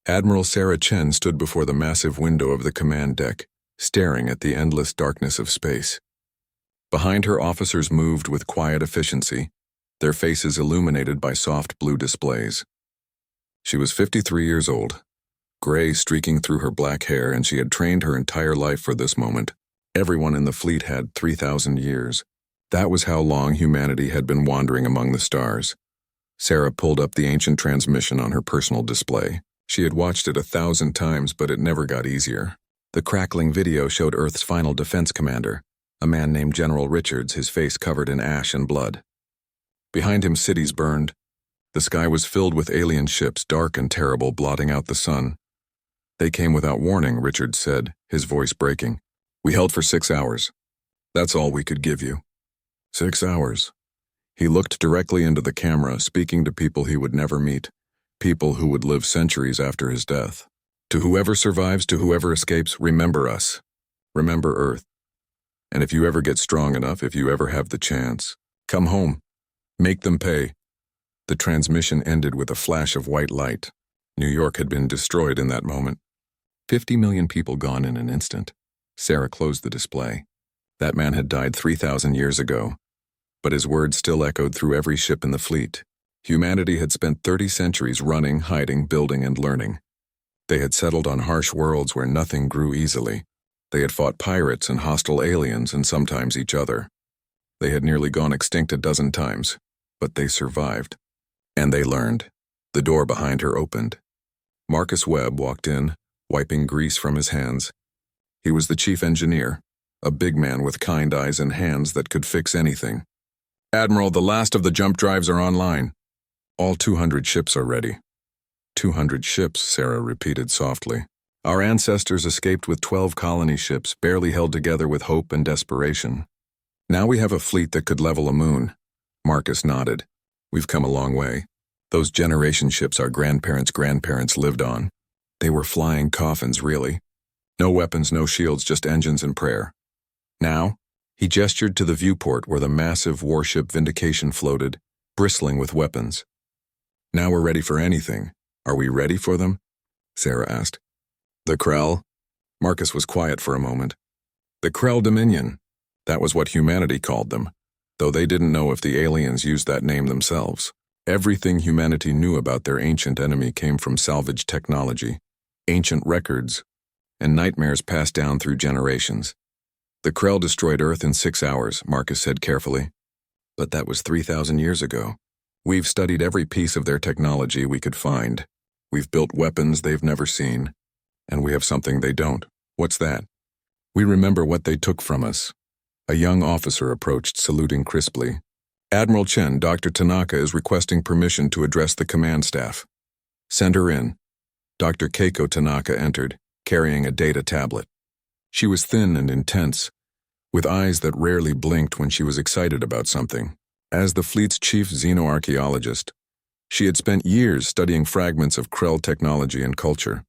Admiral Sarah Chen stood before the massive window of the command deck, staring at the endless darkness of space. Behind her, officers moved with quiet efficiency, their faces illuminated by soft blue displays. She was 53 years old, gray streaking through her black hair, and she had trained her entire life for this moment. Everyone in the fleet had 3,000 years. That was how long humanity had been wandering among the stars. Sarah pulled up the ancient transmission on her personal display. She had watched it 1,000 times, but it never got easier. The crackling video showed Earth's final defense commander, a man named General Richards, his face covered in ash and blood. Behind him, cities burned. The sky was filled with alien ships, dark and terrible, blotting out the sun. "They came without warning," Richards said, his voice breaking. "We held for 6 hours. That's all we could give you." 6 hours. He looked directly into the camera, speaking to people he would never meet, people who would live centuries after his death. "To whoever survives, to whoever escapes, remember us. Remember Earth. And if you ever get strong enough, if you ever have the chance, come home. Make them pay." The transmission ended with a flash of white light. New York had been destroyed in that moment. 50 million people gone in an instant. Sarah closed the display. That man had died 3,000 years ago, but his words still echoed through every ship in the fleet. Humanity had spent 30 centuries running, hiding, building, and learning. They had settled on harsh worlds where nothing grew easily. They had fought pirates and hostile aliens and sometimes each other. They had nearly gone extinct a dozen times, but they survived. And they learned. The door behind her opened. Marcus Webb walked in, wiping grease from his hands. He was the chief engineer, a big man with kind eyes and hands that could fix anything. "Admiral, the last of the jump drives are online. All 200 ships are ready." 200 ships, Sarah repeated softly. "Our ancestors escaped with 12 colony ships, barely held together with hope and desperation. Now we have a fleet that could level a moon." Marcus nodded. "We've come a long way. Those generation ships our grandparents' lived on. They were flying coffins, really. No weapons, no shields, just engines and prayer. Now," he gestured to the viewport where the massive warship Vindication floated, bristling with weapons. "Now we're ready for anything. Are we ready for them?" Sarah asked. "The Krell?" Marcus was quiet for a moment. "The Krell Dominion. That was what humanity called them, though they didn't know if the aliens used that name themselves. Everything humanity knew about their ancient enemy came from salvaged technology, ancient records, and nightmares passed down through generations. The Krell destroyed Earth in 6 hours, Marcus said carefully. But that was 3,000 years ago. We've studied every piece of their technology we could find. We've built weapons they've never seen. And we have something they don't. What's that? We remember what they took from us." A young officer approached, saluting crisply. "Admiral Chen, Dr. Tanaka is requesting permission to address the command staff." "Send her in." Dr. Keiko Tanaka entered, carrying a data tablet. She was thin and intense, with eyes that rarely blinked when she was excited about something. As the fleet's chief xenoarchaeologist, she had spent years studying fragments of Krell technology and culture.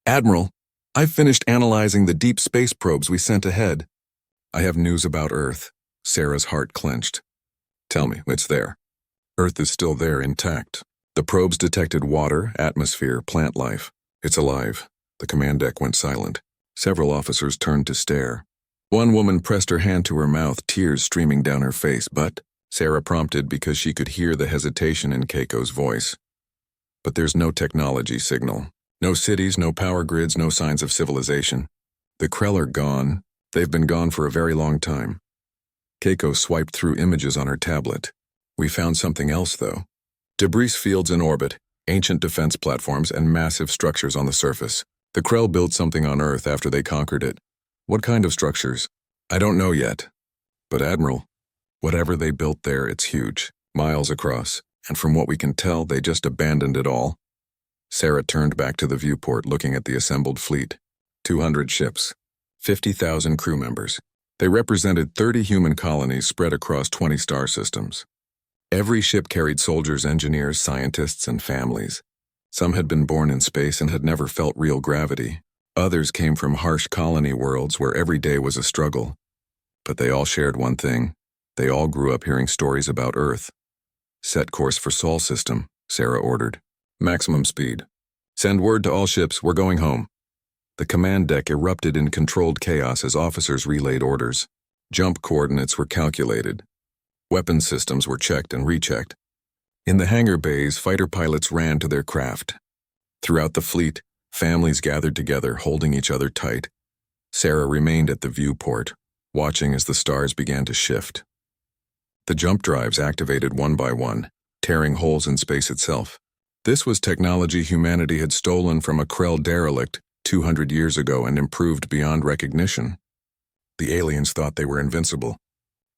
"Admiral, I've finished analyzing the deep space probes we sent ahead." "I have news about Earth." Sarah's heart clenched. "Tell me, it's there." "Earth is still there, intact. The probes detected water, atmosphere, plant life. It's alive." The command deck went silent. Several officers turned to stare. One woman pressed her hand to her mouth, tears streaming down her face, "But," Sarah prompted because she could hear the hesitation in Keiko's voice. "But there's no technology signal. No cities, no power grids, no signs of civilization. The Krell are gone. They've been gone for a very long time." Keiko swiped through images on her tablet. "We found something else, though. Debris fields in orbit, ancient defense platforms, and massive structures on the surface. The Krell built something on Earth after they conquered it. What kind of structures? I don't know yet. But Admiral, whatever they built there, it's huge, miles across, and from what we can tell, they just abandoned it all." Sarah turned back to the viewport, looking at the assembled fleet. 200 ships, 50,000 crew members. They represented 30 human colonies spread across 20 star systems. Every ship carried soldiers, engineers, scientists, and families. Some had been born in space and had never felt real gravity. Others came from harsh colony worlds where every day was a struggle. But they all shared one thing. They all grew up hearing stories about Earth. "Set course for Sol system," Sarah ordered. "Maximum speed." Send word to all ships, we're going home. The command deck erupted in controlled chaos as officers relayed orders. Jump coordinates were calculated. Weapons systems were checked and rechecked. In the hangar bays, fighter pilots ran to their craft. Throughout the fleet, families gathered together, holding each other tight. Sarah remained at the viewport, watching as the stars began to shift. The jump drives activated one by one, tearing holes in space itself. This was technology humanity had stolen from a Krell derelict 200 years ago and improved beyond recognition. The aliens thought they were invincible.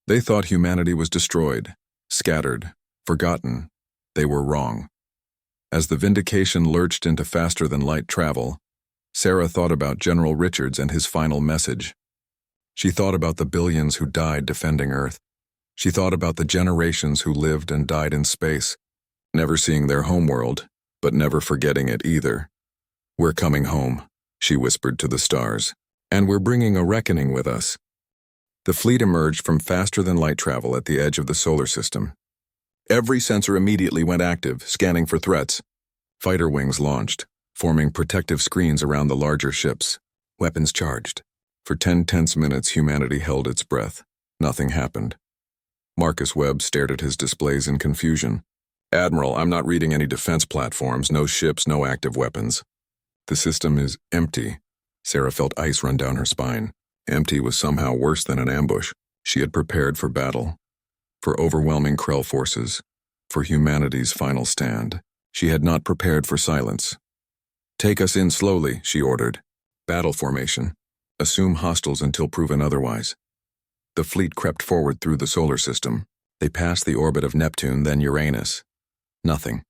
They thought humanity was destroyed, scattered, forgotten. They were wrong. As the Vindication lurched into faster-than-light travel, Sarah thought about General Richards and his final message. She thought about the billions who died defending Earth. She thought about the generations who lived and died in space, never seeing their homeworld, but never forgetting it either. "We're coming home," she whispered to the stars, "and we're bringing a reckoning with us." The fleet emerged from faster-than-light travel at the edge of the solar system. Every sensor immediately went active, scanning for threats. Fighter wings launched, forming protective screens around the larger ships. Weapons charged. For 10 tense minutes, humanity held its breath. Nothing happened. Marcus Webb stared at his displays in confusion. "Admiral, I'm not reading any defense platforms, no ships, no active weapons." "The system is empty." Sarah felt ice run down her spine. Empty was somehow worse than an ambush. She had prepared for battle, for overwhelming Krell forces, for humanity's final stand. She had not prepared for silence. "Take us in slowly," she ordered. "Battle formation. Assume hostiles until proven otherwise." The fleet crept forward through the solar system. They passed the orbit of Neptune, then Uranus. Nothing.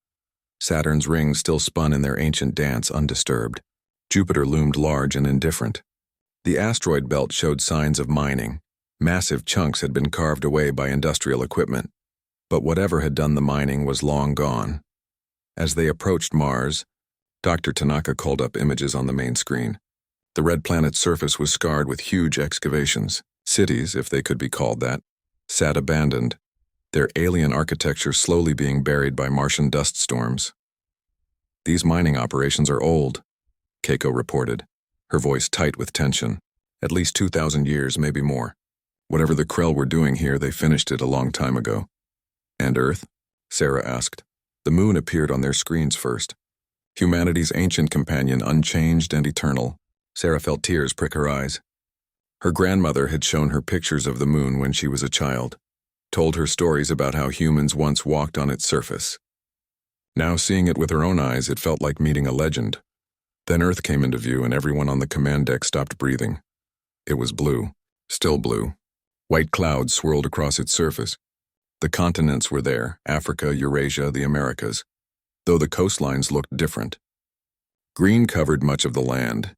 Saturn's rings still spun in their ancient dance undisturbed. Jupiter loomed large and indifferent. The asteroid belt showed signs of mining. Massive chunks had been carved away by industrial equipment. But whatever had done the mining was long gone. As they approached Mars, Dr. Tanaka called up images on the main screen. The red planet's surface was scarred with huge excavations. Cities, if they could be called that, sat abandoned, their alien architecture slowly being buried by Martian dust storms. "These mining operations are old," Keiko reported, her voice tight with tension. "At least 2,000 years, maybe more. Whatever the Krell were doing here, they finished it a long time ago." "And Earth?" Sarah asked. The moon appeared on their screens first. Humanity's ancient companion, unchanged and eternal. Sarah felt tears prick her eyes. Her grandmother had shown her pictures of the moon when she was a child, told her stories about how humans once walked on its surface. Now, seeing it with her own eyes, it felt like meeting a legend. Then Earth came into view and everyone on the command deck stopped breathing. It was blue, still blue. White clouds swirled across its surface. The continents were there, Africa, Eurasia, the Americas, though the coastlines looked different. Green covered much of the land.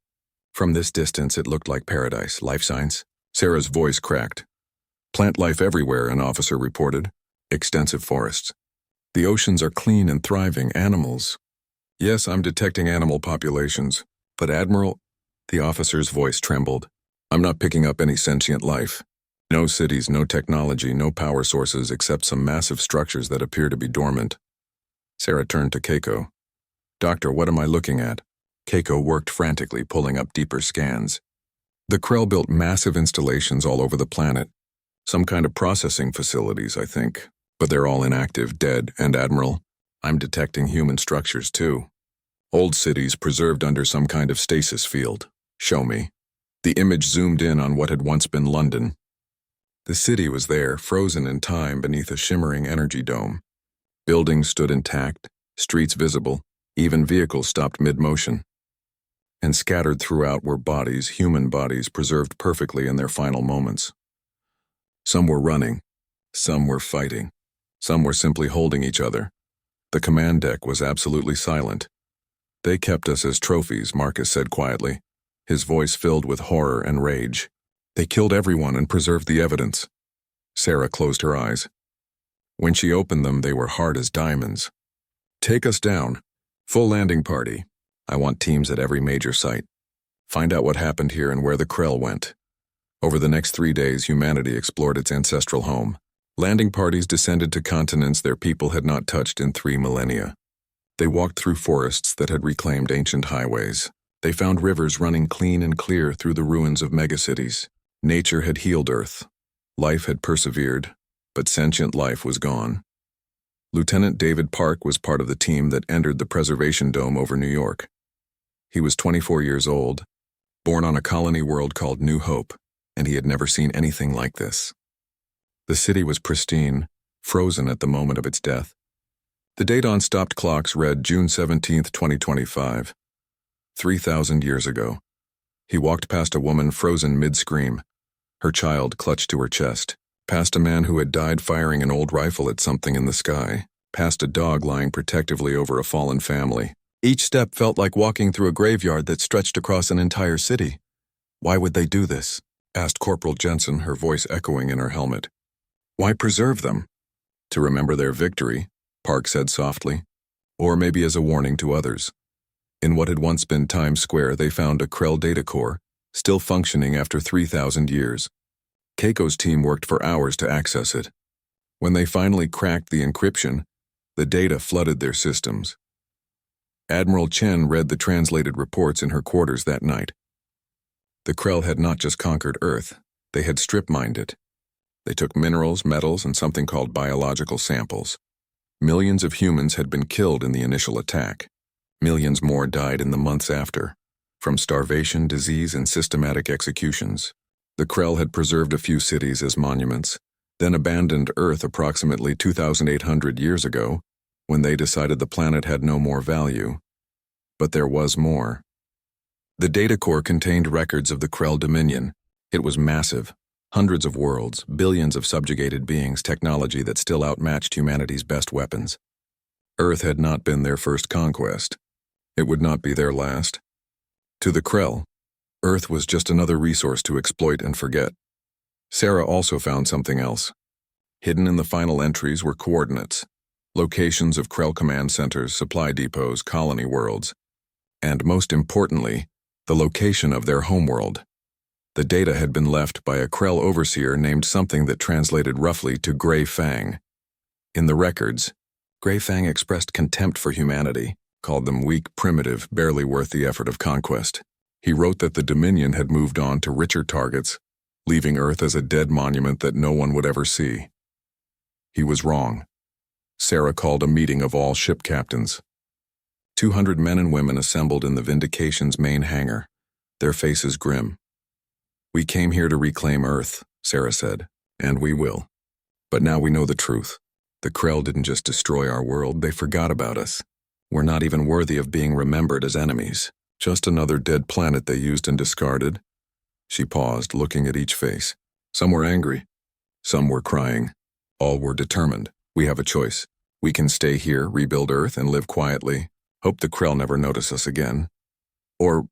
From this distance, it looked like paradise. "Life signs?" Sarah's voice cracked. "Plant life everywhere," an officer reported. "Extensive forests. The oceans are clean and thriving. Animals." "Yes, I'm detecting animal populations. But Admiral," the officer's voice trembled, "I'm not picking up any sentient life. No cities, no technology, no power sources except some massive structures that appear to be dormant." Sarah turned to Keiko. "Doctor, what am I looking at?" Keiko worked frantically, pulling up deeper scans. The Krell built massive installations all over the planet. Some kind of processing facilities, I think. But they're all inactive, dead, and Admiral, I'm detecting human structures too. Old cities preserved under some kind of stasis field. "Show me." The image zoomed in on what had once been London. The city was there, frozen in time beneath a shimmering energy dome. Buildings stood intact, streets visible, even vehicles stopped mid-motion. And scattered throughout were bodies, human bodies, preserved perfectly in their final moments. Some were running, some were fighting, some were simply holding each other. The command deck was absolutely silent. "They kept us as trophies," Marcus said quietly, his voice filled with horror and rage. "They killed everyone and preserved the evidence." Sarah closed her eyes. When she opened them, they were hard as diamonds. "Take us down. Full landing party. I want teams at every major site. Find out what happened here and where the Krell went." Over the next 3 days, humanity explored its ancestral home. Landing parties descended to continents their people had not touched in 3 millennia. They walked through forests that had reclaimed ancient highways. They found rivers running clean and clear through the ruins of megacities. Nature had healed Earth. Life had persevered, but sentient life was gone. Lieutenant David Park was part of the team that entered the Preservation Dome over New York. He was 24 years old, born on a colony world called New Hope, and he had never seen anything like this. The city was pristine, frozen at the moment of its death. The date on stopped clocks read June 17, 2025. 3,000 years ago. He walked past a woman frozen mid-scream, her child clutched to her chest, past a man who had died firing an old rifle at something in the sky, past a dog lying protectively over a fallen family. Each step felt like walking through a graveyard that stretched across an entire city. "Why would they do this?" asked Corporal Jensen, her voice echoing in her helmet. "Why preserve them?" "To remember their victory," Park said softly, "or maybe as a warning to others." In what had once been Times Square, they found a Krell data core, still functioning after 3,000 years. Keiko's team worked for hours to access it. When they finally cracked the encryption, the data flooded their systems. Admiral Chen read the translated reports in her quarters that night. The Krell had not just conquered Earth, they had strip-mined it. They took minerals, metals, and something called biological samples. Millions of humans had been killed in the initial attack. Millions more died in the months after, from starvation, disease, and systematic executions. The Krell had preserved a few cities as monuments, then abandoned Earth approximately 2,800 years ago, when they decided the planet had no more value. But there was more. The data core contained records of the Krell Dominion. It was massive. Hundreds of worlds, billions of subjugated beings, technology that still outmatched humanity's best weapons. Earth had not been their first conquest. It would not be their last. To the Krell, Earth was just another resource to exploit and forget. Sarah also found something else. Hidden in the final entries were coordinates, locations of Krell command centers, supply depots, colony worlds, and most importantly, the location of their homeworld. The data had been left by a Krell overseer named something that translated roughly to Grey Fang. In the records, Grey Fang expressed contempt for humanity, called them weak, primitive, barely worth the effort of conquest. He wrote that the Dominion had moved on to richer targets, leaving Earth as a dead monument that no one would ever see. He was wrong. Sarah called a meeting of all ship captains. 200 men and women assembled in the Vindication's main hangar, their faces grim. "We came here to reclaim Earth," Sarah said, "and we will. But now we know the truth. The Krell didn't just destroy our world, they forgot about us. We're not even worthy of being remembered as enemies. Just another dead planet they used and discarded." She paused, looking at each face. Some were angry. Some were crying. All were determined. "We have a choice. We can stay here, rebuild Earth, and live quietly. Hope the Krell never notice us again. Or,"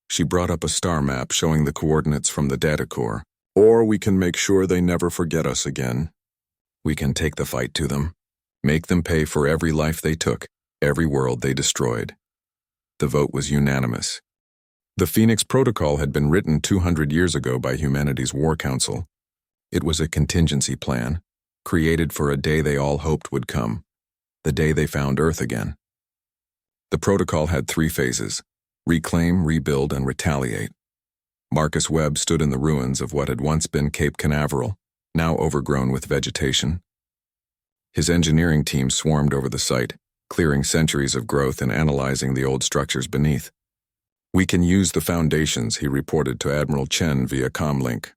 she brought up a star map showing the coordinates from the data core, "or we can make sure they never forget us again. We can take the fight to them. Make them pay for every life they took, every world they destroyed." The vote was unanimous. The Phoenix Protocol had been written 200 years ago by humanity's War Council. It was a contingency plan, created for a day they all hoped would come, the day they found Earth again. The protocol had 3 phases: reclaim, rebuild, and retaliate. Marcus Webb stood in the ruins of what had once been Cape Canaveral, now overgrown with vegetation. His engineering team swarmed over the site, clearing centuries of growth and analyzing the old structures beneath. "We can use the foundations," he reported to Admiral Chen via comlink.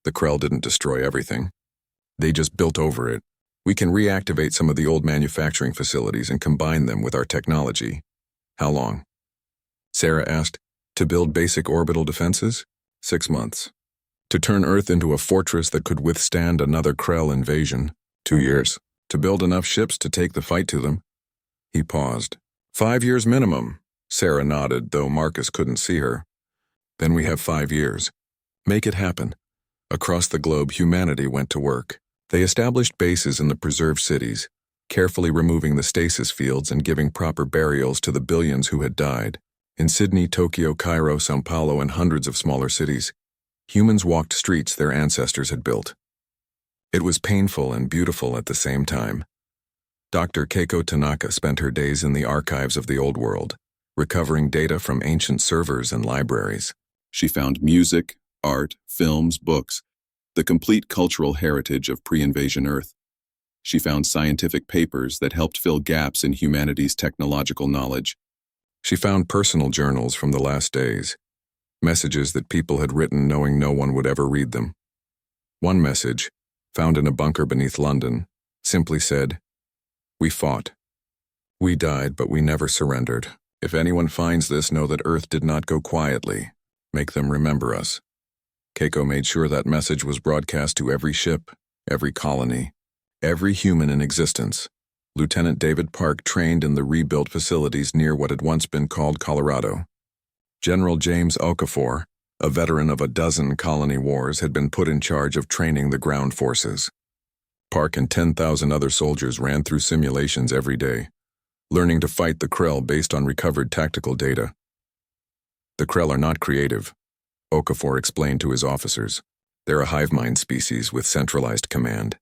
"The Krell didn't destroy everything. They just built over it. We can reactivate some of the old manufacturing facilities and combine them with our technology." "How long?" Sarah asked. "To build basic orbital defenses? 6 months. To turn Earth into a fortress that could withstand another Krell invasion? 2 years. To build enough ships to take the fight to them?" He paused. 5 years minimum. Sarah nodded, though Marcus couldn't see her. "Then we have 5 years. Make it happen." Across the globe, humanity went to work. They established bases in the preserved cities, carefully removing the stasis fields and giving proper burials to the billions who had died. In Sydney, Tokyo, Cairo, São Paulo, and hundreds of smaller cities, humans walked streets their ancestors had built. It was painful and beautiful at the same time. Dr. Keiko Tanaka spent her days in the archives of the old world, recovering data from ancient servers and libraries. She found music, art, films, books, the complete cultural heritage of pre-invasion Earth. She found scientific papers that helped fill gaps in humanity's technological knowledge. She found personal journals from the last days, messages that people had written knowing no one would ever read them. One message, found in a bunker beneath London, simply said, "We fought. We died, but we never surrendered. If anyone finds this, know that Earth did not go quietly. Make them remember us." Keiko made sure that message was broadcast to every ship, every colony, every human in existence. Lieutenant David Park trained in the rebuilt facilities near what had once been called Colorado. General James Okafor, a veteran of a dozen colony wars, had been put in charge of training the ground forces. Park and 10,000 other soldiers ran through simulations every day, learning to fight the Krell based on recovered tactical data. The Krell are not creative, Okafor explained to his officers. They're a hive mind species with centralized command.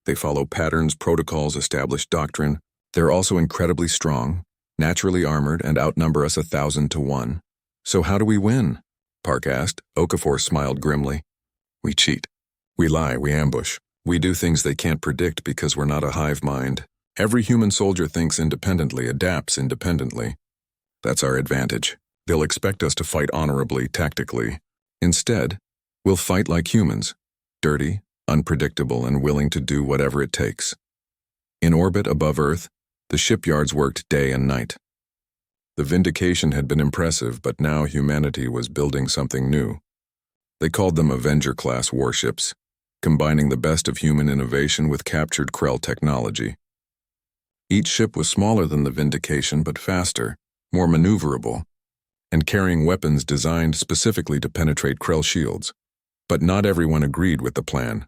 They follow patterns, protocols, established doctrine. They're also incredibly strong, naturally armored, and outnumber us 1,000 to 1. So how do we win? Park asked. Okafor smiled grimly. We cheat. We lie, we ambush. We do things they can't predict because we're not a hive mind. Every human soldier thinks independently, adapts independently. That's our advantage. They'll expect us to fight honorably, tactically. Instead, we'll fight like humans, dirty, unpredictable, and willing to do whatever it takes. In orbit above Earth, the shipyards worked day and night. The Vindication had been impressive, but now humanity was building something new. They called them Avenger-class warships, combining the best of human innovation with captured Krell technology. Each ship was smaller than the Vindication, but faster, more maneuverable, and carrying weapons designed specifically to penetrate Krell shields. But not everyone agreed with the plan.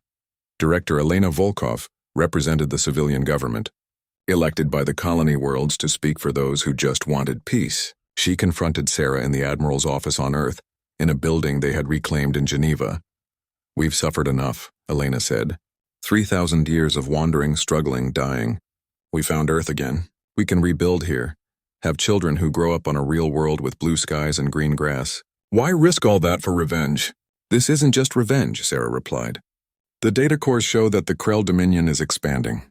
Director Elena Volkov represented the civilian government. Elected by the colony worlds to speak for those who just wanted peace, she confronted Sarah in the Admiral's office on Earth, in a building they had reclaimed in Geneva. "We've suffered enough," Elena said. 3,000 years of wandering, struggling, dying. We found Earth again. We can rebuild here. Have children who grow up on a real world with blue skies and green grass. Why risk all that for revenge? This isn't just revenge, Sarah replied. The data cores show that the Krell Dominion is expanding.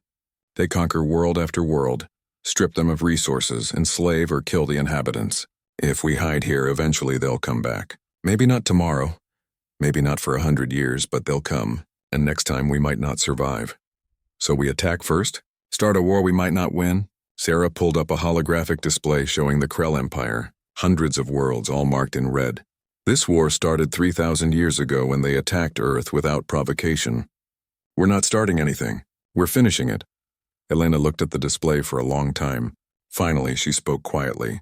They conquer world after world, strip them of resources, enslave or kill the inhabitants. If we hide here, eventually they'll come back. Maybe not tomorrow, maybe not for 100 years, but they'll come, and next time we might not survive. So we attack first? Start a war we might not win? Sarah pulled up a holographic display showing the Krell Empire, hundreds of worlds all marked in red. This war started 3,000 years ago when they attacked Earth without provocation. We're not starting anything. We're finishing it. Elena looked at the display for a long time. Finally, she spoke quietly.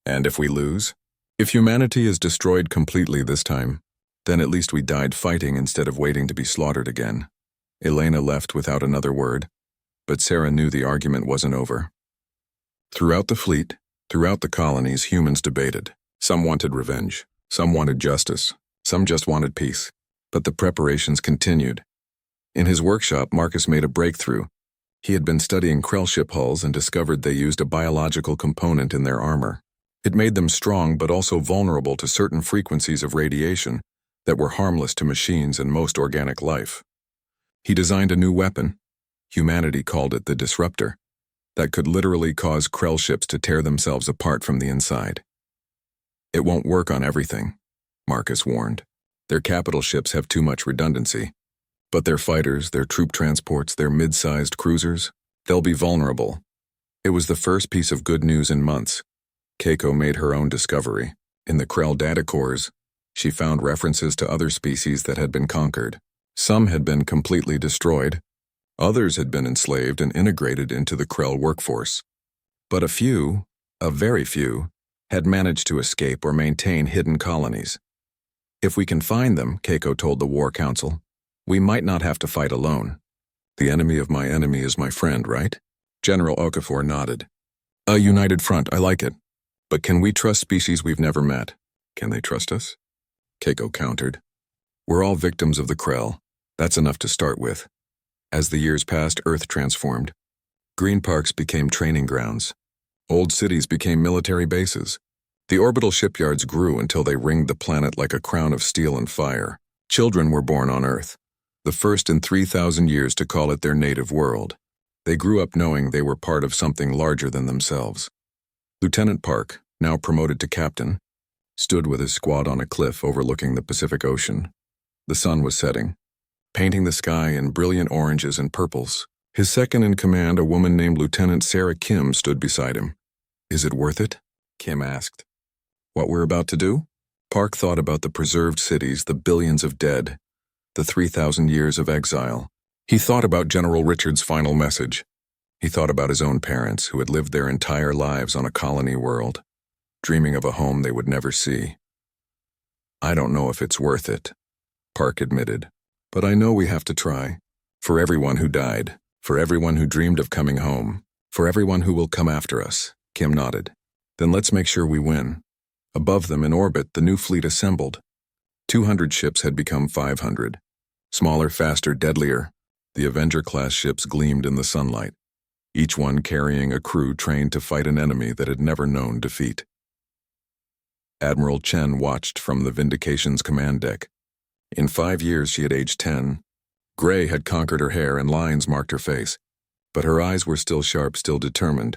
And if we lose? If humanity is destroyed completely this time, then at least we died fighting instead of waiting to be slaughtered again. Elena left without another word, but Sarah knew the argument wasn't over. Throughout the fleet, throughout the colonies, humans debated. Some wanted revenge. Some wanted justice. Some just wanted peace. But the preparations continued. In his workshop, Marcus made a breakthrough. He had been studying Krell ship hulls and discovered they used a biological component in their armor. It made them strong but also vulnerable to certain frequencies of radiation that were harmless to machines and most organic life. He designed a new weapon. Humanity called it the Disruptor, that could literally cause Krell ships to tear themselves apart from the inside. It won't work on everything, Marcus warned. Their capital ships have too much redundancy. But their fighters, their troop transports, their mid-sized cruisers, they'll be vulnerable. It was the first piece of good news in months. Keiko made her own discovery. In the Krell data cores, she found references to other species that had been conquered. Some had been completely destroyed. Others had been enslaved and integrated into the Krell workforce. But a very few, had managed to escape or maintain hidden colonies. If we can find them, Keiko told the War Council, we might not have to fight alone. The enemy of my enemy is my friend, right? General Okafor nodded. A united front, I like it. But can we trust species we've never met? Can they trust us? Keiko countered. We're all victims of the Krell. That's enough to start with. As the years passed, Earth transformed. Green parks became training grounds. Old cities became military bases. The orbital shipyards grew until they ringed the planet like a crown of steel and fire. Children were born on Earth, the first in 3,000 years to call it their native world. They grew up knowing they were part of something larger than themselves. Lieutenant Park, now promoted to captain, stood with his squad on a cliff overlooking the Pacific Ocean. The sun was setting, painting the sky in brilliant oranges and purples. His second in command, a woman named Lieutenant Sarah Kim, stood beside him. "Is it worth it?" Kim asked. "What we're about to do?" Park thought about the preserved cities, the billions of dead, the 3,000 years of exile. He thought about General Richard's final message. He thought about his own parents who had lived their entire lives on a colony world, dreaming of a home they would never see. "I don't know if it's worth it," Park admitted, "but I know we have to try. For everyone who died, for everyone who dreamed of coming home, for everyone who will come after us." Kim nodded. "Then let's make sure we win." Above them in orbit, the new fleet assembled. 200 ships had become 500. Smaller, faster, deadlier. The Avenger-class ships gleamed in the sunlight, each one carrying a crew trained to fight an enemy that had never known defeat. Admiral Chen watched from the Vindication's command deck. In 5 years she had aged 10. Gray had conquered her hair and lines marked her face, but her eyes were still sharp, still determined.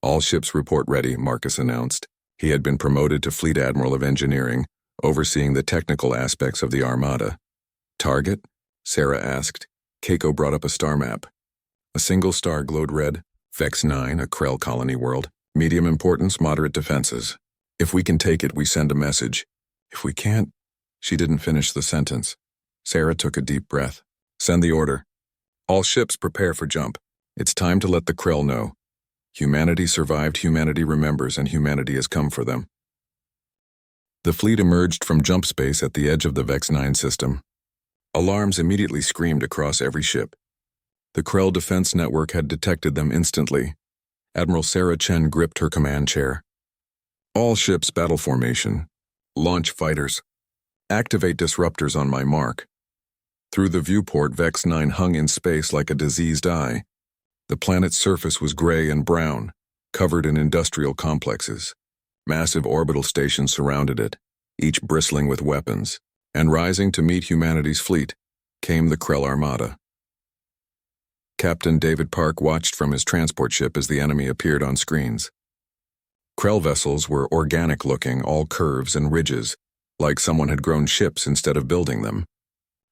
"All ships report ready," Marcus announced. He had been promoted to Fleet Admiral of Engineering, overseeing the technical aspects of the Armada. "Target?" Sarah asked. Keiko brought up a star map. A single star glowed red. Vex 9, a Krell colony world. Medium importance, moderate defenses. "If we can take it, we send a message. If we can't..." She didn't finish the sentence. Sarah took a deep breath. "Send the order. All ships prepare for jump. It's time to let the Krell know. Humanity survived, humanity remembers, and humanity has come for them." The fleet emerged from jump space at the edge of the Vex 9 system. Alarms immediately screamed across every ship. The Krell defense network had detected them instantly. Admiral Sarah Chen gripped her command chair. "All ships battle formation. Launch fighters. Activate disruptors on my mark." Through the viewport, Vex 9 hung in space like a diseased eye. The planet's surface was gray and brown, covered in industrial complexes. Massive orbital stations surrounded it, each bristling with weapons, and rising to meet humanity's fleet came the Krell Armada. Captain David Park watched from his transport ship as the enemy appeared on screens. Krell vessels were organic-looking, all curves and ridges, like someone had grown ships instead of building them.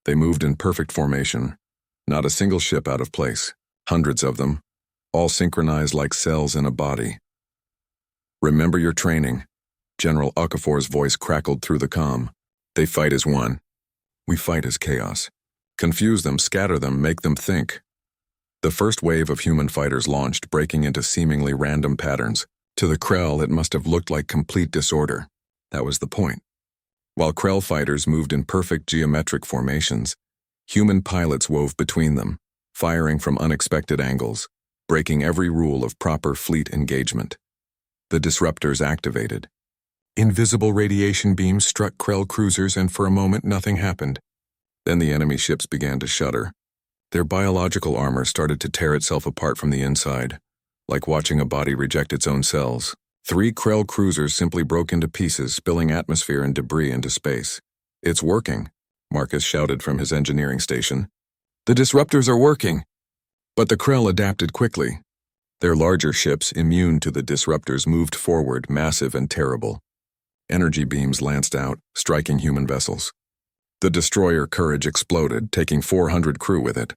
They moved in perfect formation, not a single ship out of place. Hundreds of them, all synchronized like cells in a body. "Remember your training." General Okafor's voice crackled through the comm. "They fight as one. We fight as chaos. Confuse them, scatter them, make them think." The first wave of human fighters launched, breaking into seemingly random patterns. To the Krell, it must have looked like complete disorder. That was the point. While Krell fighters moved in perfect geometric formations, human pilots wove between them, firing from unexpected angles, breaking every rule of proper fleet engagement. The disruptors activated. Invisible radiation beams struck Krell cruisers, and for a moment nothing happened. Then the enemy ships began to shudder. Their biological armor started to tear itself apart from the inside, like watching a body reject its own cells. 3 Krell cruisers simply broke into pieces, spilling atmosphere and debris into space. "It's working," Marcus shouted from his engineering station. "The disruptors are working." But the Krell adapted quickly. Their larger ships, immune to the disruptors, moved forward, massive and terrible. Energy beams lanced out, striking human vessels. The destroyer Courage exploded, taking 400 crew with it.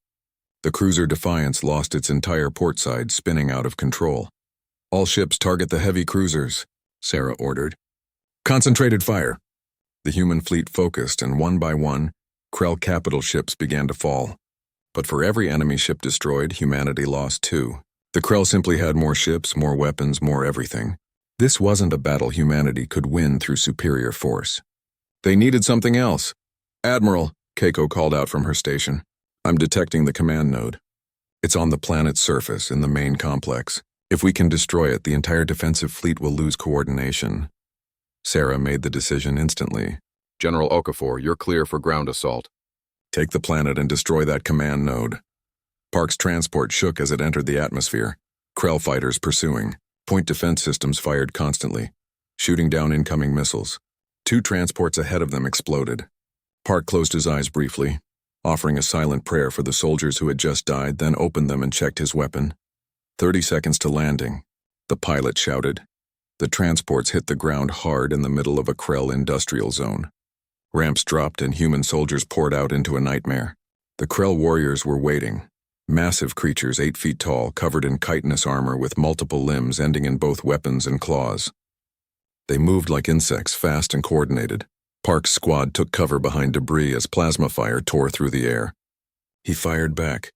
The cruiser Defiance lost its entire port side, spinning out of control. "All ships target the heavy cruisers," Sarah ordered. "Concentrated fire." The human fleet focused, and one by one, Krell capital ships began to fall. But for every enemy ship destroyed, humanity lost 2. The Krell simply had more ships, more weapons, more everything. This wasn't a battle humanity could win through superior force. They needed something else. "Admiral," Keiko called out from her station. "I'm detecting the command node. It's on the planet's surface in the main complex. If we can destroy it, the entire defensive fleet will lose coordination." Sarah made the decision instantly. "General Okafor, you're clear for ground assault. Take the planet and destroy that command node." Park's transport shook as it entered the atmosphere. Krell fighters pursuing. Point defense systems fired constantly, shooting down incoming missiles. 2 transports ahead of them exploded. Park closed his eyes briefly, offering a silent prayer for the soldiers who had just died, then opened them and checked his weapon. 30 seconds to landing, the pilot shouted. The transports hit the ground hard in the middle of a Krell industrial zone. Ramps dropped and human soldiers poured out into a nightmare. The Krell warriors were waiting. Massive creatures 8 feet tall, covered in chitinous armor with multiple limbs ending in both weapons and claws. They moved like insects, fast and coordinated. Park's squad took cover behind debris as plasma fire tore through the air. He fired back,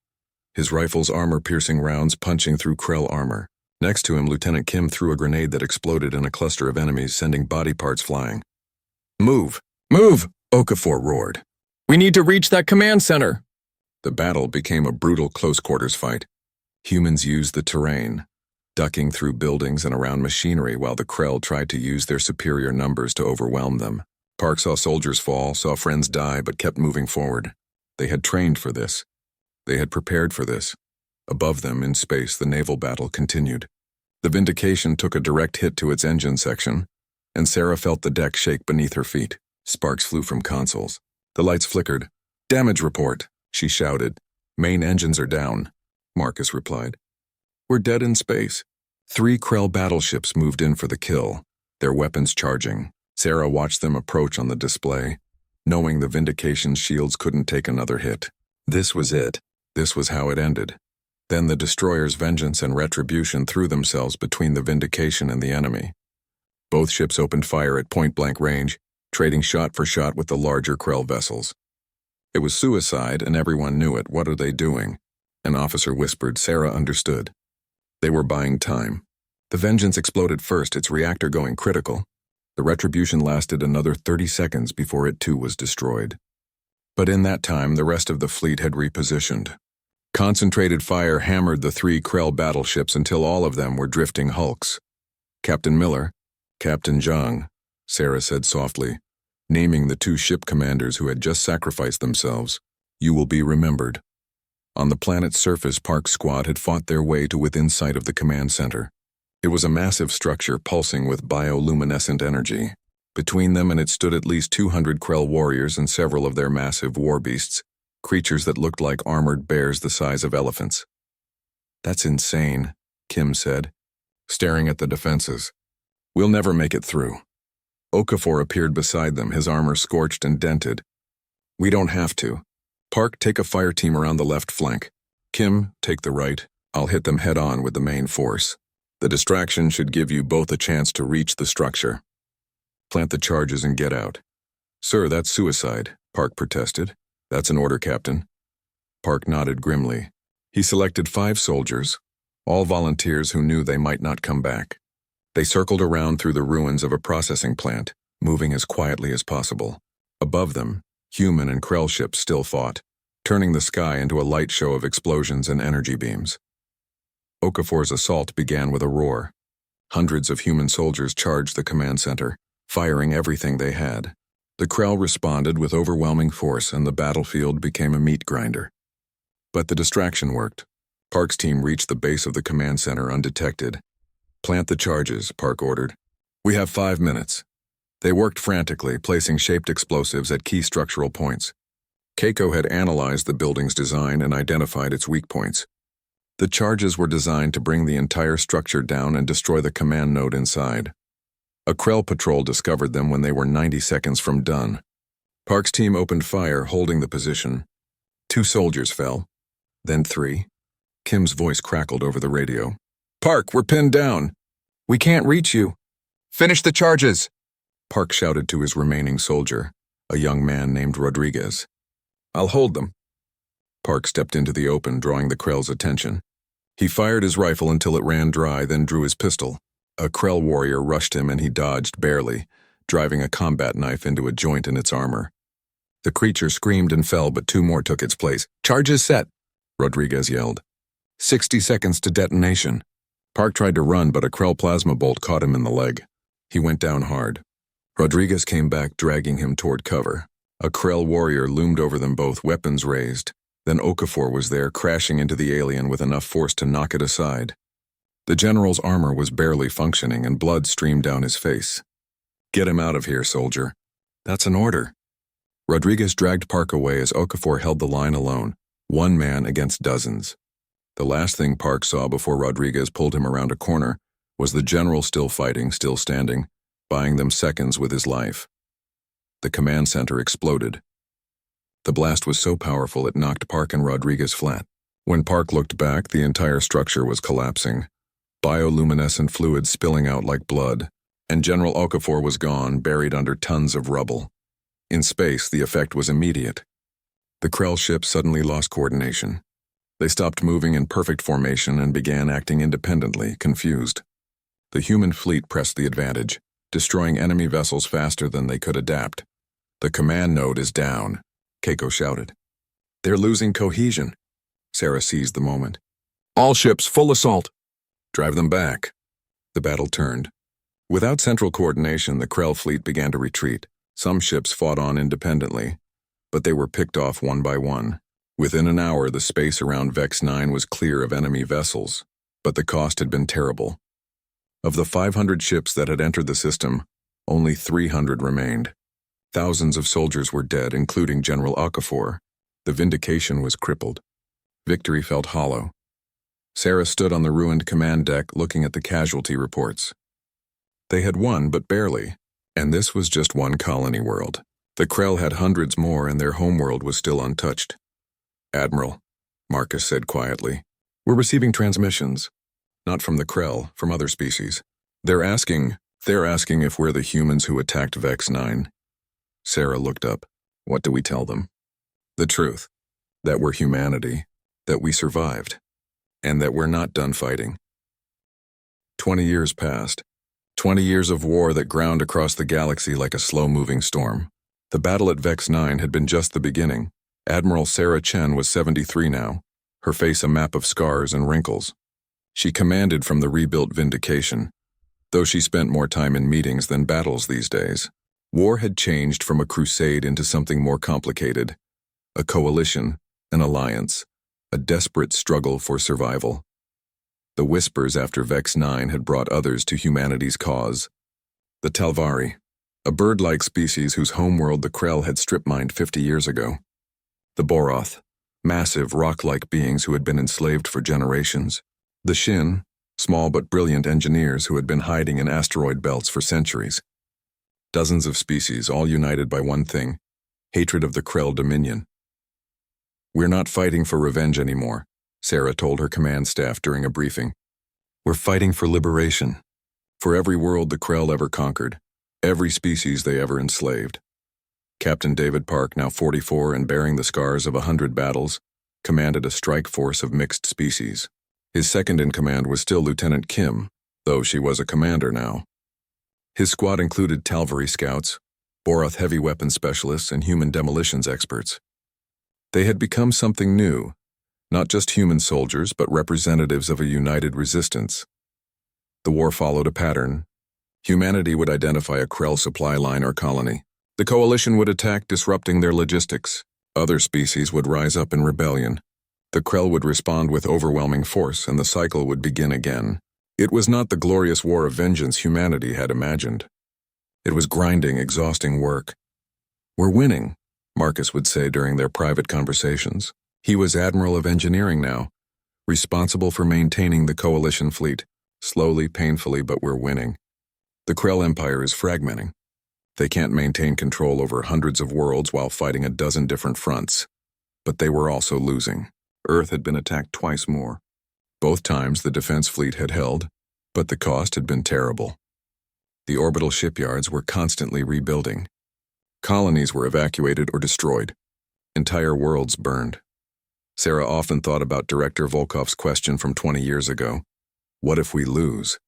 his rifle's armor-piercing rounds punching through Krell armor. Next to him, Lieutenant Kim threw a grenade that exploded in a cluster of enemies, sending body parts flying. "Move! Move!" Okafor roared. "We need to reach that command center!" The battle became a brutal close-quarters fight. Humans used the terrain, ducking through buildings and around machinery while the Krell tried to use their superior numbers to overwhelm them. Park saw soldiers fall, saw friends die, but kept moving forward. They had trained for this. They had prepared for this. Above them, in space, the naval battle continued. The Vindication took a direct hit to its engine section, and Sarah felt the deck shake beneath her feet. Sparks flew from consoles. The lights flickered. "Damage report," she shouted. "Main engines are down," Marcus replied. "We're dead in space." 3 Krell battleships moved in for the kill, their weapons charging. Sarah watched them approach on the display, knowing the Vindication's shields couldn't take another hit. This was it. This was how it ended. Then the destroyer's vengeance and retribution threw themselves between the Vindication and the enemy. Both ships opened fire at point-blank range, trading shot for shot with the larger Krell vessels. It was suicide, and everyone knew it. "What are they doing?" An officer whispered. Sarah understood. They were buying time. The Vengeance exploded first, its reactor going critical. The retribution lasted another 30 seconds before it too was destroyed. But in that time, the rest of the fleet had repositioned. Concentrated fire hammered the 3 Krell battleships until all of them were drifting hulks. "Captain Miller, Captain Zhang," Sarah said softly, naming the 2 ship commanders who had just sacrificed themselves. "You will be remembered." On the planet's surface, Park's squad had fought their way to within sight of the command center. It was a massive structure pulsing with bioluminescent energy. Between them and it stood at least 200 Krell warriors and several of their massive war beasts, creatures that looked like armored bears the size of elephants. "That's insane," Kim said, staring at the defenses. "We'll never make it through." Okafor appeared beside them, his armor scorched and dented. "We don't have to. Park, take a fire team around the left flank. Kim, take the right. I'll hit them head-on with the main force. The distraction should give you both a chance to reach the structure. Plant the charges and get out." "Sir, that's suicide," Park protested. "That's an order, Captain." Park nodded grimly. He selected 5 soldiers, all volunteers who knew they might not come back. They circled around through the ruins of a processing plant, moving as quietly as possible. Above them, human and Krell ships still fought, turning the sky into a light show of explosions and energy beams. Okafor's assault began with a roar. Hundreds of human soldiers charged the command center, firing everything they had. The Krell responded with overwhelming force, and the battlefield became a meat grinder. But the distraction worked. Park's team reached the base of the command center undetected. "Plant the charges," Park ordered. "We have 5 minutes." They worked frantically, placing shaped explosives at key structural points. Keiko had analyzed the building's design and identified its weak points. The charges were designed to bring the entire structure down and destroy the command node inside. A Krell patrol discovered them when they were 90 seconds from done. Park's team opened fire, holding the position. 2 soldiers fell, then 3. Kim's voice crackled over the radio. "Park, we're pinned down. We can't reach you. Finish the charges!" Park shouted to his remaining soldier, a young man named Rodriguez. "I'll hold them." Park stepped into the open, drawing the Krell's attention. He fired his rifle until it ran dry, then drew his pistol. A Krell warrior rushed him and he dodged barely, driving a combat knife into a joint in its armor. The creature screamed and fell, but 2 more took its place. "Charges set," Rodriguez yelled. 60 seconds to detonation. Park tried to run, but a Krell plasma bolt caught him in the leg. He went down hard. Rodriguez came back, dragging him toward cover. A Krell warrior loomed over them both, weapons raised. Then Okafor was there, crashing into the alien with enough force to knock it aside. The general's armor was barely functioning and blood streamed down his face. "Get him out of here, soldier." "That's an order." Rodriguez dragged Park away as Okafor held the line alone, one man against dozens. The last thing Park saw before Rodriguez pulled him around a corner was the general still fighting, still standing, buying them seconds with his life. The command center exploded. The blast was so powerful it knocked Park and Rodriguez flat. When Park looked back, the entire structure was collapsing, bioluminescent fluid spilling out like blood, and General Okafor was gone, buried under tons of rubble. In space, the effect was immediate. The Krell ship suddenly lost coordination. They stopped moving in perfect formation and began acting independently, confused. The human fleet pressed the advantage, destroying enemy vessels faster than they could adapt. "The command node is down," Keiko shouted. "They're losing cohesion." Sarah seized the moment. "All ships, full assault." "Drive them back." The battle turned. Without central coordination, the Krell fleet began to retreat. Some ships fought on independently, but they were picked off one by one. Within an hour, the space around Vex 9 was clear of enemy vessels, but the cost had been terrible. Of the 500 ships that had entered the system, only 300 remained. Thousands of soldiers were dead, including General Okafor. The Vindication was crippled. Victory felt hollow. Sarah stood on the ruined command deck looking at the casualty reports. They had won, but barely, and this was just one colony world. The Krell had hundreds more, and their homeworld was still untouched. "Admiral," Marcus said quietly, "we're receiving transmissions. Not from the Krell, from other species. They're asking if we're the humans who attacked Vex 9. Sarah looked up. "What do we tell them?" "The truth. That we're humanity. That we survived. And that we're not done fighting." 20 years passed. 20 years of war that ground across the galaxy like a slow-moving storm. The battle at Vex 9 had been just the beginning. Admiral Sarah Chen was 73 now, her face a map of scars and wrinkles. She commanded from the rebuilt Vindication, though she spent more time in meetings than battles these days. War had changed from a crusade into something more complicated. A coalition, an alliance, a desperate struggle for survival. The whispers after Vex 9 had brought others to humanity's cause. The Talvari, a bird-like species whose homeworld the Krell had strip-mined 50 years ago. The Boroth, massive rock-like beings who had been enslaved for generations. The Shin, small but brilliant engineers who had been hiding in asteroid belts for centuries. Dozens of species, all united by one thing: hatred of the Krell dominion. "We're not fighting for revenge anymore," Sarah told her command staff during a briefing. "We're fighting for liberation. For every world the Krell ever conquered, every species they ever enslaved." Captain David Park, now 44 and bearing the scars of 100 battles, commanded a strike force of mixed species. His second in command was still Lieutenant Kim, though she was a commander now. His squad included Talvari scouts, Boroth heavy weapons specialists, and human demolitions experts. They had become something new, not just human soldiers, but representatives of a united resistance. The war followed a pattern. Humanity would identify a Krell supply line or colony. The coalition would attack, disrupting their logistics. Other species would rise up in rebellion. The Krell would respond with overwhelming force, and the cycle would begin again. It was not the glorious war of vengeance humanity had imagined. It was grinding, exhausting work. "We're winning," Marcus would say during their private conversations. He was Admiral of Engineering now, responsible for maintaining the coalition fleet. Slowly, painfully, but we're winning. The Krell Empire is fragmenting. They can't maintain control over hundreds of worlds while fighting a dozen different fronts. But they were also losing. Earth had been attacked twice more. Both times the defense fleet had held, but the cost had been terrible. The orbital shipyards were constantly rebuilding. Colonies were evacuated or destroyed. Entire worlds burned. Sarah often thought about Director Volkov's question from 20 years ago. What if we lose?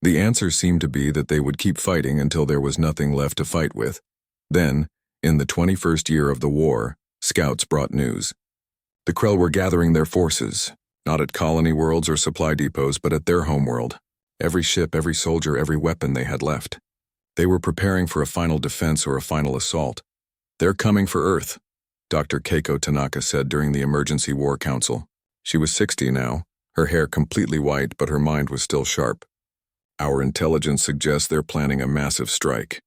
The answer seemed to be that they would keep fighting until there was nothing left to fight with. Then, in the 21st year of the war, scouts brought news. The Krell were gathering their forces, not at colony worlds or supply depots, but at their homeworld. Every ship, every soldier, every weapon they had left. They were preparing for a final defense or a final assault. "They're coming for Earth," Dr. Keiko Tanaka said during the Emergency War Council. She was 60 now, her hair completely white, but her mind was still sharp. Our intelligence suggests they're planning a massive strike.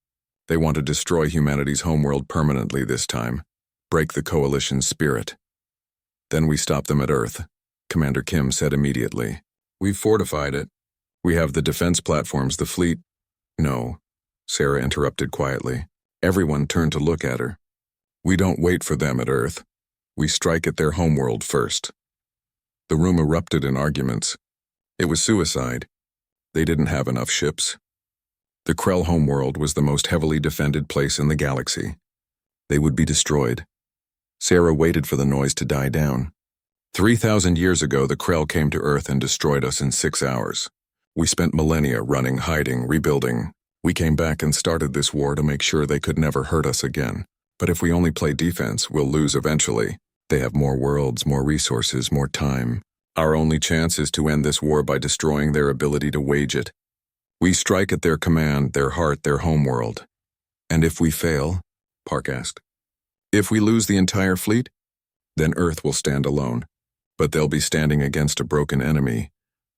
They want to destroy humanity's homeworld permanently this time, break the Coalition's spirit. Then we stop them at Earth, Commander Kim said immediately. We've fortified it. We have the defense platforms, the fleet. No, Sarah interrupted quietly. Everyone turned to look at her. We don't wait for them at Earth. We strike at their homeworld first. The room erupted in arguments. It was suicide. They didn't have enough ships. The Krell homeworld was the most heavily defended place in the galaxy. They would be destroyed. Sarah waited for the noise to die down. 3,000 years ago, the Krell came to Earth and destroyed us in 6 hours. We spent millennia running, hiding, rebuilding. We came back and started this war to make sure they could never hurt us again. But if we only play defense, we'll lose eventually. They have more worlds, more resources, more time. Our only chance is to end this war by destroying their ability to wage it. We strike at their command, their heart, their homeworld. And if we fail, Park asked, if we lose the entire fleet, then Earth will stand alone. But they'll be standing against a broken enemy,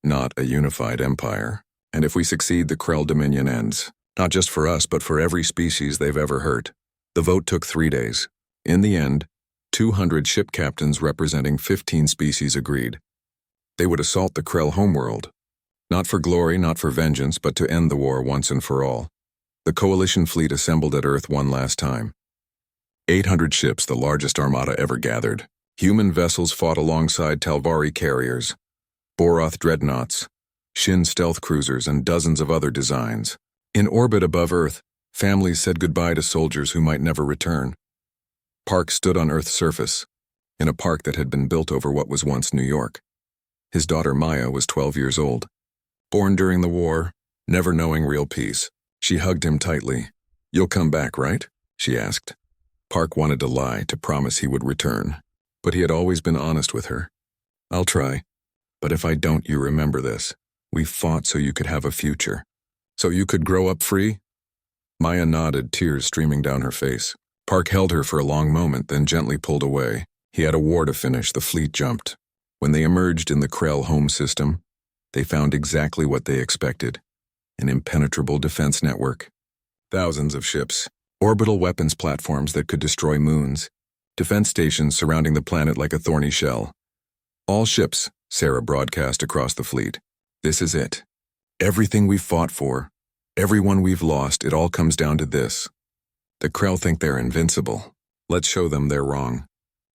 not a unified empire. And if we succeed, the Krell dominion ends. Not just for us, but for every species they've ever hurt. The vote took 3 days. In the end, 200 ship captains representing 15 species agreed. They would assault the Krell homeworld. Not for glory, not for vengeance, but to end the war once and for all. The Coalition fleet assembled at Earth one last time. 800 ships, the largest armada ever gathered. Human vessels fought alongside Talvari carriers, Boroth dreadnoughts, Shin stealth cruisers, and dozens of other designs. In orbit above Earth, families said goodbye to soldiers who might never return. Park stood on Earth's surface, in a park that had been built over what was once New York. His daughter Maya was 12 years old. Born during the war, never knowing real peace. She hugged him tightly. You'll come back, right? She asked. Park wanted to lie, to promise he would return. But he had always been honest with her. I'll try. But if I don't, you remember this. We fought so you could have a future. So you could grow up free? Maya nodded, tears streaming down her face. Park held her for a long moment, then gently pulled away. He had a war to finish. The fleet jumped. When they emerged in the Krell home system, they found exactly what they expected. An impenetrable defense network. Thousands of ships. Orbital weapons platforms that could destroy moons. Defense stations surrounding the planet like a thorny shell. All ships, Sarah broadcast across the fleet. This is it. Everything we've fought for, everyone we've lost, it all comes down to this. The Krell think they're invincible. Let's show them they're wrong.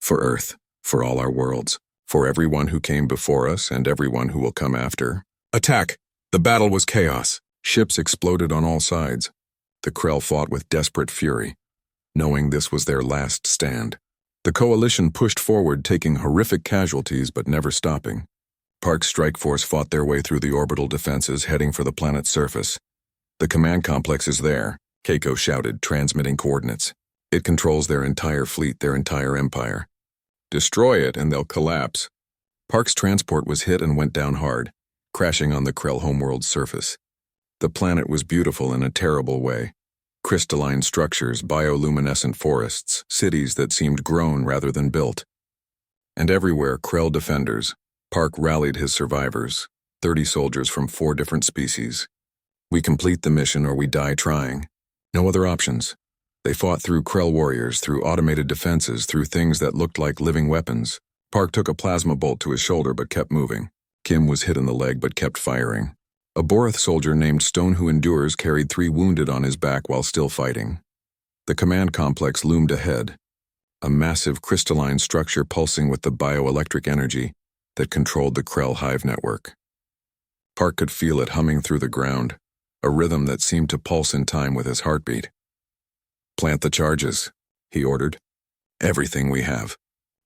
For Earth, for all our worlds, for everyone who came before us and everyone who will come after. Attack! The battle was chaos. Ships exploded on all sides. The Krell fought with desperate fury, knowing this was their last stand. The Coalition pushed forward, taking horrific casualties but never stopping. Park's strike force fought their way through the orbital defenses, heading for the planet's surface. The command complex is there, Keiko shouted, transmitting coordinates. It controls their entire fleet, their entire empire. Destroy it and they'll collapse. Park's transport was hit and went down hard, crashing on the Krell homeworld's surface. The planet was beautiful in a terrible way. Crystalline structures, bioluminescent forests, cities that seemed grown rather than built. And everywhere, Krell defenders. Park rallied his survivors, 30 soldiers from 4 different species. We complete the mission or we die trying. No other options. They fought through Krell warriors, through automated defenses, through things that looked like living weapons. Park took a plasma bolt to his shoulder but kept moving. Kim was hit in the leg but kept firing. A Boroth soldier named Stone Who Endures carried 3 wounded on his back while still fighting. The command complex loomed ahead, a massive crystalline structure pulsing with the bioelectric energy that controlled the Krell hive network. Park could feel it humming through the ground, a rhythm that seemed to pulse in time with his heartbeat. Plant the charges, he ordered. Everything we have.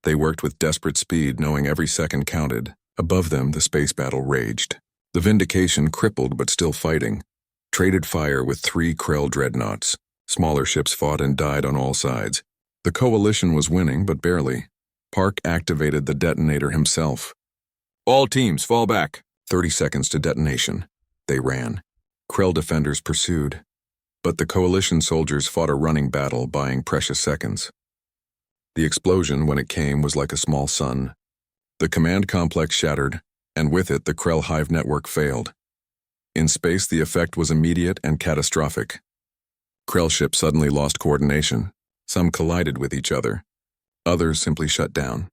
They worked with desperate speed, knowing every second counted. Above them, the space battle raged. The Vindication, crippled but still fighting, traded fire with 3 Krell dreadnoughts. Smaller ships fought and died on all sides. The Coalition was winning, but barely. Park activated the detonator himself. All teams, fall back. 30 seconds to detonation. They ran. Krell defenders pursued. But the Coalition soldiers fought a running battle, buying precious seconds. The explosion, when it came, was like a small sun. The command complex shattered, and with it the Krell hive network failed. In space, the effect was immediate and catastrophic. Krell ships suddenly lost coordination. Some collided with each other. Others simply shut down.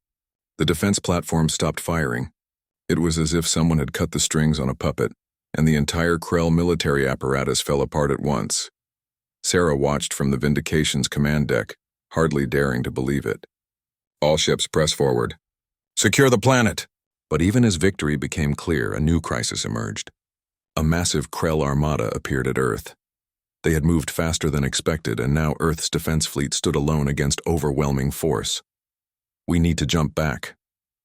The defense platform stopped firing. It was as if someone had cut the strings on a puppet, and the entire Krell military apparatus fell apart at once. Sarah watched from the Vindication's command deck, hardly daring to believe it. All ships press forward. Secure the planet! But even as victory became clear, a new crisis emerged. A massive Krell armada appeared at Earth. They had moved faster than expected, and now Earth's defense fleet stood alone against overwhelming force. We need to jump back,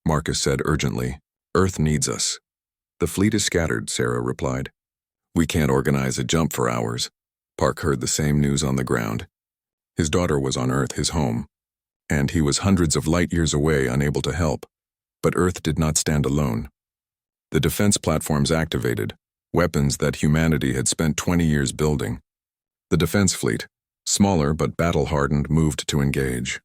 Marcus said urgently. Earth needs us. The fleet is scattered, Sarah replied. We can't organize a jump for hours. Park heard the same news on the ground. His daughter was on Earth, his home, and he was hundreds of light years away, unable to help. But Earth did not stand alone. The defense platforms activated, weapons that humanity had spent 20 years building. The defense fleet, smaller but battle-hardened, moved to engage.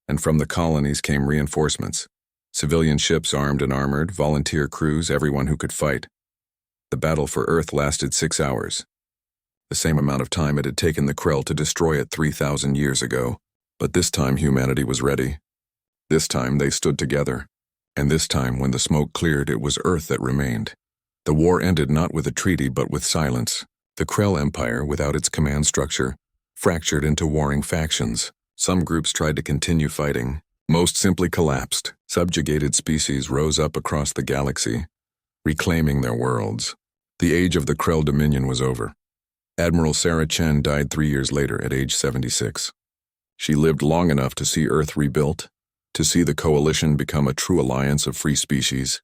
And from the colonies came reinforcements. Civilian ships armed and armored, volunteer crews, everyone who could fight. The battle for Earth lasted 6 hours. The same amount of time it had taken the Krell to destroy it 3,000 years ago. But this time humanity was ready. This time they stood together. And this time, when the smoke cleared, it was Earth that remained. The war ended not with a treaty but with silence. The Krell Empire, without its command structure, fractured into warring factions. Some groups tried to continue fighting. Most simply collapsed. Subjugated species rose up across the galaxy, reclaiming their worlds. The age of the Krell Dominion was over. Admiral Sarah Chen died 3 years later at age 76. She lived long enough to see Earth rebuilt, to see the coalition become a true alliance of free species.